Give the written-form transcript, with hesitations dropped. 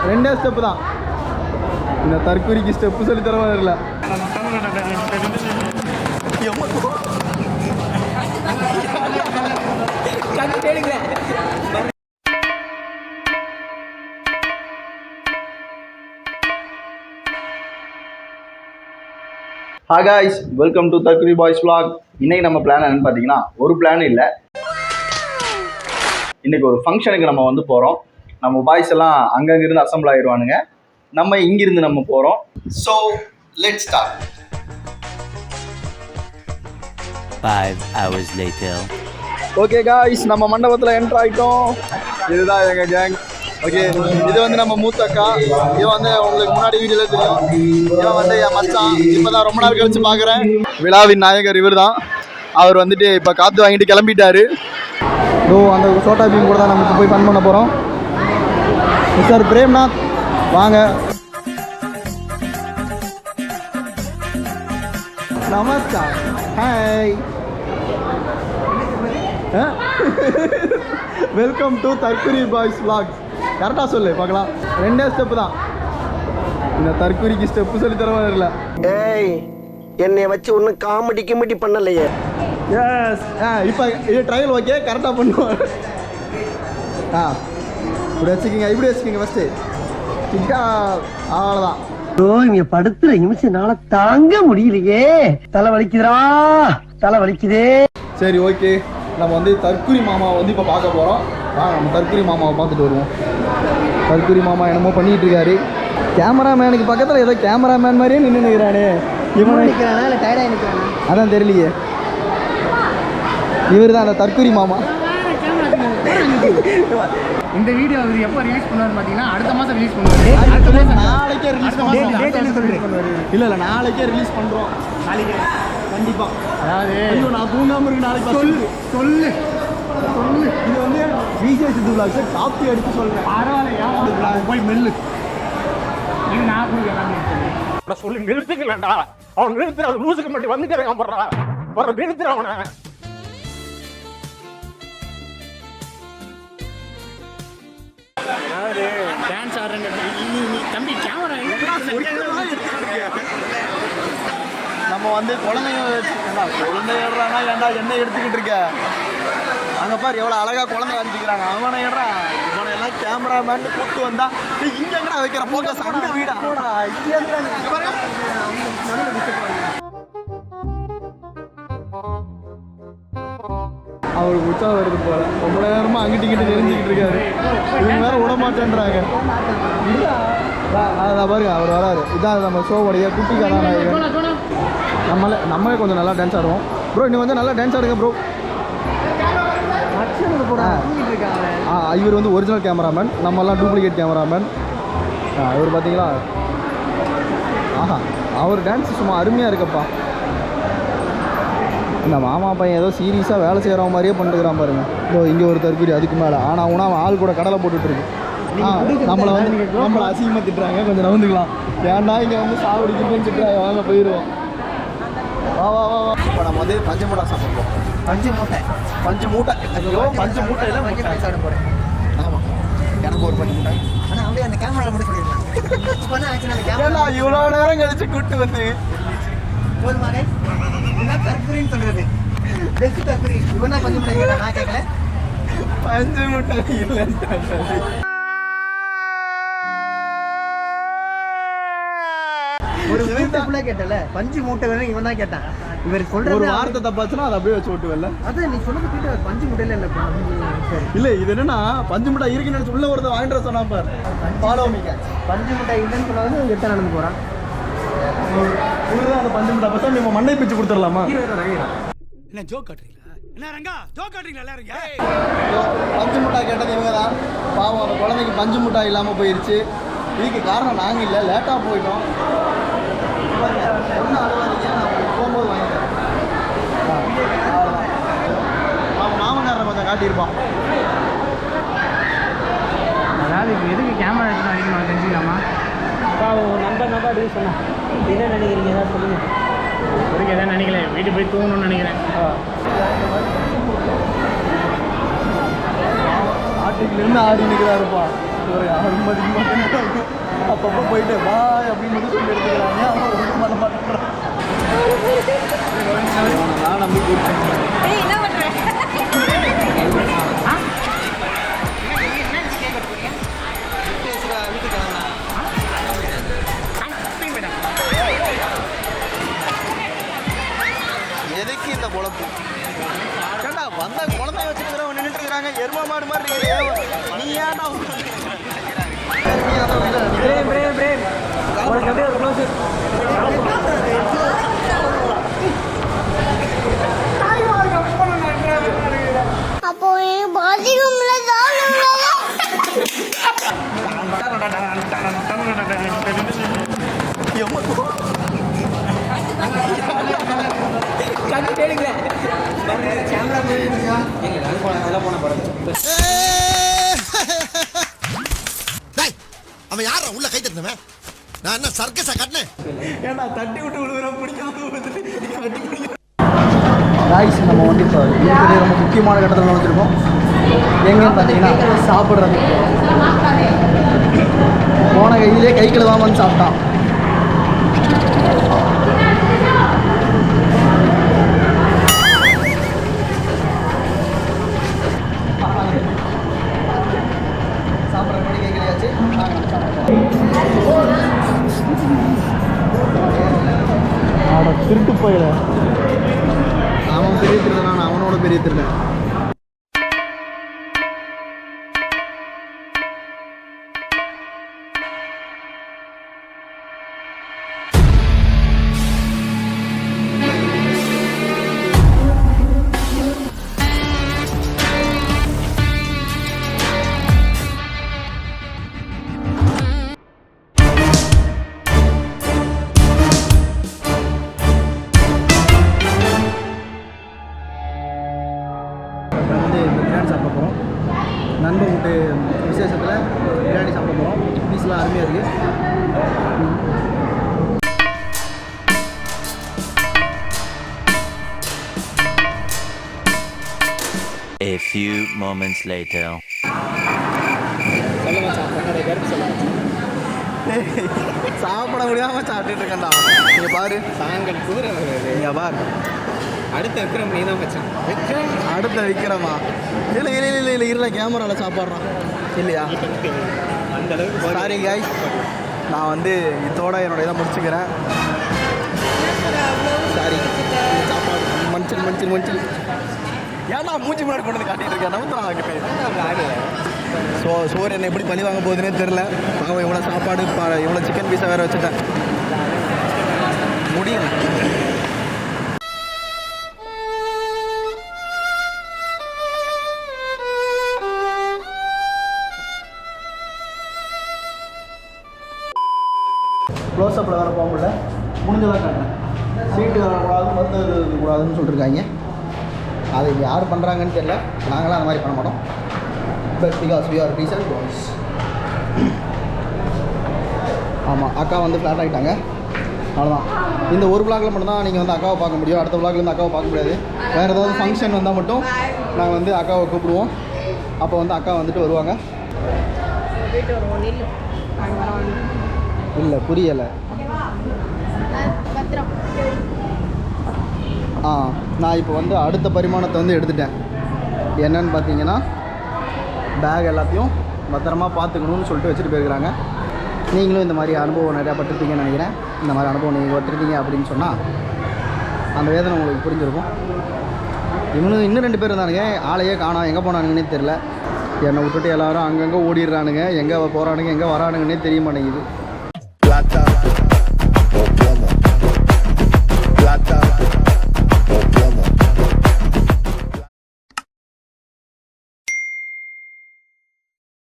2 step தான். இந்த தற்கொலைக்கு ஸ்டெப்பு சொல்லி தரவா தெரியல. Hi guys, welcome to Thakuri Boys Vlog. இன்னைக்கு நம்ம பிளான் என்னன்னு பார்த்தீங்கன்னா, ஒரு பிளான் இல்லை. இன்னைக்கு ஒரு ஃபங்க்ஷனுக்கு நம்ம வந்து போகிறோம். நம்ம பாய்ஸ் எல்லாம் அங்கங்கிருந்து அசம்பிள் ஆகிடுவானுங்க. நம்ம இங்கிருந்து நம்ம போகிறோம். So let's start. 5 hours later. Okay guys, நம்ம மண்டபத்தில் என்ட்ரு ஆகிட்டோம். இதுதான் எங்கள் கேங். ஓகே, இது வந்து நம்ம மூத்தக்கா. இது வந்து உங்களுக்கு முன்னாடி வீடியோவில் தெரியும். இவன் வந்து என் மச்சான். இப்போ தான் ரொம்ப நாள் கழிச்சு பார்க்குறேன். விழாவின் நாயகர் இவர் தான். அவர் வந்துட்டு இப்போ காற்று வாங்கிட்டு கிளம்பிட்டாரு. அந்த சோட்டா பீம் கூட தான் நம்ம போய் ஃபன் பண்ண போகிறோம். சார் பிரேம்நாத் வாங்க. நமஸ்கார். ஹாய், வெல்கம் டு தற்கொலை பாய்ஸ் vlogs. கரெக்டாக சொல்லு பார்க்கலாம். 2 ஸ்டெப்பு தான். இந்த தற்கொலைக்கு ஸ்டெப்பு சொல்லி தரவா தெரியல. ஏய், என்னை வச்சு ஒன்றும் காமெடி கிமெடி பண்ணலையே. எஸ், இப்போ இது ட்ரையல். ஓகே, கரெக்டாக பண்ணுவோம். இப்படி வச்சுக்கிங்க, இப்படி வச்சுக்கிங்க ஃபஸ்ட்டு. கிட்டா அவ்வளோதான். இங்க படுத்துற நிமிஷம்னால தாங்க முடியலையே. தலை வலிக்குதுடா, தலை வலிக்குதே. சரி, ஓகே, நம்ம வந்து தற்கொலை மாமாவை வந்து இப்போ பார்க்க போகிறோம். நம்ம தற்கொலை மாமாவை பார்த்துட்டு வருவோம். தற்கொலை மாமா என்னமோ பண்ணிகிட்டு இருக்காரு. கேமராமேனுக்கு பக்கத்தில் ஏதோ கேமராமேன் மாதிரியே நின்று நிற்கிறானே. இவன் நிற்கிறானா இல்லை டயர்டாக நிற்கிறானா அதான் தெரியலையே. இவர் தான் அந்த தற்கொலை மாமா. இந்த வீடியோ அவர் எப்போ ரிலீஸ் பண்ணுவார் பார்த்தீங்கன்னா, அடுத்த மாதம் ரிலீஸ் பண்ணுவார். நாளைக்கே ரிலீஸ் பண்ணுவார். இல்லை நாளைக்கே ரிலீஸ் பண்ணுறோம். நாளைக்கு கண்டிப்பாக. அதாவது ஐயோ, நான் தூங்காமல் இருக்கு. நாளைக்கு சொல்லு சொல்லு சொல்லு. இது வந்து விஜய் சித்து vlogs காப்பி அடித்து சொல்கிறேன். பரவாயில்லையா, போய் மெல்லு. இது நான் கொடுக்குறேன். சொல்லி நிறுத்துக்கலடா. அவன் நிறுத்துற லூசுக்கு மட்டும் வந்துட்டேன். போடுற நிறுத்துற அவனை. டான்ஸ் ஆடுறேன் தம்பி. கேமரா நம்ம வந்து குழந்தைங்க குழந்தை ஏடுறானா ஏன்டா என்ன எடுத்துக்கிட்டு இருக்க? அங்கே பாரு எவ்வளோ அழகாக குழந்தை அனுப்பிக்கிறாங்க. அவனை ஏடுறான். இவனை எல்லாம் கேமராமேன் கூப்பிட்டு வந்தா இங்கே எங்கடா வைக்கிற போக்கஸ்? அங்கே வீடா போடா. அவருக்கு உற்சாகம் வருது போல. ரொம்ப நேரமாக அங்கிட்டு இங்கிட்டு தெரிஞ்சுக்கிட்டு இருக்காரு. இவங்க வேற விட மாட்டேன்றாங்க. அதான் பாருங்க, அவர் வராரு. இதான் நம்ம ஷோவுடைய குட்டி கதாநாயகன். நம்மளே கொஞ்சம் நல்லா டான்ஸ் ஆடுவோம். ப்ரோ, இன்னும் கொஞ்சம் நல்லா டான்ஸ் ஆடுங்க ப்ரோ. இவர் வந்து ஒரிஜினல் கேமராமேன், நம்மெல்லாம் டூப்ளிகேட் கேமராமேன். இவர் பார்த்தீங்களா? ஆஹா, அவர் டான்ஸ் சும்மா அருமையாக இருக்கப்பா. இந்த மாமா பையன் ஏதோ சீரியஸாக வேலை செய்கிற மாதிரியே பண்ணிட்டுக்கிறான் பாருங்க. இதோ இங்கே ஒரு தற்கொலை அதுக்கு மேலே. ஆனால் உனா அவன் ஆள் கூட கடலை போட்டுட்ருக்கு. நம்மளை வந்து நம்மளை அசிங்கமாக திட்டுறாங்க. கொஞ்சம் நவந்துக்கலாம். ஏன்னா இங்கே வந்து சாவடிக்குன்னு திட்டுறாங்க. வாங்க போயிடுவோம். வா வா வா வா. இப்போ நம்ம வந்து பஞ்சு மூட்டை சாப்பிடுவோம். பஞ்சு மூட்டை ஐயோ, பஞ்சு மூட்டையில் சாப்பிட போகிறேன். ஆமாம், எனக்கு ஒரு பஞ்சு மூட்டை. ஆனால் அப்படியே அந்த கேமரா மட்டும் சொல்லிடலாம். இவ்வளோ நேரம் கழிச்சு கூப்பிட்டு வந்து ஒரு மாதிரி தற்கொலைன்னு சொல்கிறது. பெஸ்ட் தற்கொலை இவன் தான். பஞ்சு மூட்டை நான் கேட்கல. பஞ்சு மூட்டை இல்லைன்னு ஒரு மூட்டை கேட்டல. பஞ்சு மூட்டை வேணும் இவன் தான் கேட்டான். இவர் சொல்ற ஒரு வார்த்தை தப்பாச்சுன்னா அதை அப்படியே வச்சு விட்டு வரல. அதான் நீ சொன்னது கேட்டு பஞ்சு மூட்டையில இல்லை. இல்லை, இது என்னன்னா பஞ்சு மூட்டை இருக்குன்னு உள்ள ஒருத்தர் வாங்கிட்டு சொன்னா பாரு. Follow me. பஞ்சு மூட்டை இல்லைன்னு சொன்னாலும் எத்தனை நடந்து போகிறான். இவருதான் அந்த பஞ்சு மூட்டை. பார்த்தா நம்ம மண்ணை பிச்சு கொடுத்துடலாமா? என்ன ஜோக் காட்டுறீங்களா? என்ன ரங்கா ஜோக் காட்டுறீங்களா எல்லாரும்? பஞ்சு முட்டாய் கேட்டது இவங்க தான். பாவம், அந்த குழந்தைக்கு பஞ்சு முட்டாய் இல்லாமல் போயிடுச்சு. இதுக்கு காரணம் நாங்கள் இல்லை, லேட்டாக போயிட்டோம். ஒன்றும் அழுவாதீங்க, நான் போகும்போது வாங்கிட்டேன். அவன் மாமனாரை கொஞ்சம் காட்டியிருப்பான். அதாவது இப்போ எதுக்கு கேமரா எடுத்து அடிக்கணும் தெரிஞ்சுக்கலாமா? நம்ப அப்படின்னு சொன்னேன். என்ன நினைக்கிறீங்க? ஏதாவது சொல்லுங்கள். ஒருக்கு எதாவது நினைக்கல. வீட்டுக்கு போய் தூங்கணும்னு நினைக்கிறேன். ஆட்டுக்குலேருந்து ஆடி நிற்கிறாருப்பா. ஒரு 60 அப்பப்போ போயிட்டு பாய் அப்படின்னு மட்டும் சொல்லி எடுத்துக்கிறாங்க. அவங்க ஒன்றும் பண்ண மாட்டேங்கிறான். நான் நம்பி கூப்பிட்டேன். என்ன பண்ணுறேன்? எதுக்கு இந்த பொழப்பு? ஏண்டா வந்த குழந்தைய வச்சுருக்கிறவங்க நின்றுட்டு இருக்கிறாங்க. எருமா மாடு மாதிரி இருக்கிறீங்க. நீ ஏன்டா அப்போ பாதிக்கும்ல அவன் யாரா உள்ள கை தட்டினவன்? நான் என்ன சர்க்கஸா கட்டினேன்? ஏன்னா தட்டி விட்டு விழுவுற பிடிக்காம ராய்ஸ். நம்ம வந்து இப்போ இருக்கிற ரொம்ப முக்கியமான கட்டத்தில் வச்சுருக்கோம். எங்கன்னு பார்த்தீங்கன்னா சாப்பிட்றது. போன கையிலே கை கழுவாம வந்து சாப்பிட்டான். சாப்பிட்ற மாதிரி கை கழுவியாச்சு. திருட்டு போயில அவன் பெரிய திருடன், அவனோட பெரிய திருடன். நண்பன் வீட்டு விசேஷத்தில் பிரியாணி சாப்பிட போகிறோம். பீஸ்லாம் அருமையாக இருக்குது. A few moments later. சாப்பிட முடியாமல் சாப்பிட்டுட்டு இருக்கேன்டா. நீங்கள் பாரு, தாங்கள் குதிரை நீங்கள் பாரு. அடுத்த விக்ரம் நீ தான் வச்சேன். அடுத்த விற்கிறமா? இல்லை இல்லை இல்லை இல்லை இல்லை கேமராவில் சாப்பிட்றான் இல்லையா? அந்த அளவுக்கு சாரி காய்ஸ், நான் வந்து இதோட என்னோட இதை முடிச்சுக்கிறேன். சாரி சாப்பாடு மனுஷன் மனுஷன் மனுஷன் ஏன்னா மூஞ்சி முன்னாடி கொண்டு வந்து காட்டிகிட்டு இருக்கேன். நம்ம கிட்டே சோறு என்ன எப்படி பழி வாங்க போகுதுன்னே தெரில. பாவம் இவ்வளோ சாப்பாடு இவ்வளோ சிக்கன் பீஸை வேறு வச்சுட்டேன். முடியும். க்ளோஸ்அப்பில் வேறு போக முடியல. முடிஞ்சதாக காட்டுறேன். சீட்டு வரக்கூடாது, மருந்து இருக்கக்கூடாதுன்னு சொல்லியிருக்காங்க. அது யார் பண்ணுறாங்கன்னு தெரியல. நாங்களாம் அந்த மாதிரி பண்ண மாட்டோம். But because we are decent boys. ஆமாம், அக்கா வந்து ஃப்ளாட் ஆகிட்டாங்க. அவ்வளோதான். இந்த ஒரு விளாகில் மட்டும்தான் நீங்கள் வந்து அக்காவை பார்க்க முடியும். அடுத்த விளாக்லேருந்து அக்காவை பார்க்க முடியாது. வேறு ஏதாவது ஃபங்க்ஷன் வந்தால் மட்டும் நாங்கள் வந்து அக்காவை கூப்பிடுவோம். அப்போ வந்து அக்கா வந்துட்டு வருவாங்க. இல்லை புரியலை. நான் இப்போ வந்து அடுத்த பரிமாணத்தை வந்து எடுத்துட்டேன். என்னன்னு பார்த்தீங்கன்னா பேக் எல்லாத்தையும் பத்திரமா பார்த்துக்கணும்னு சொல்லிட்டு வச்சுட்டு போயிருக்கிறாங்க. நீங்களும் இந்த மாதிரி அனுபவம் நிறையா பட்டிருப்பீங்கன்னு நினைக்கிறேன். இந்த மாதிரி அனுபவம் நீங்கள் பட்டிருக்கீங்க அப்படின்னு சொன்னால் அந்த வேதனை உங்களுக்கு புரிஞ்சிருக்கும். இன்னும் 2 பேர் இருந்தானுங்க. ஆளையே காணோம், எங்கே போனானுங்கன்னே தெரில. என்னை விட்டுட்டு எல்லோரும் அங்கங்கே ஓடிடுறானுங்க. எங்கே போகிறானுங்க எங்கே வரானுங்கன்னே தெரிய மாட்டேங்குது.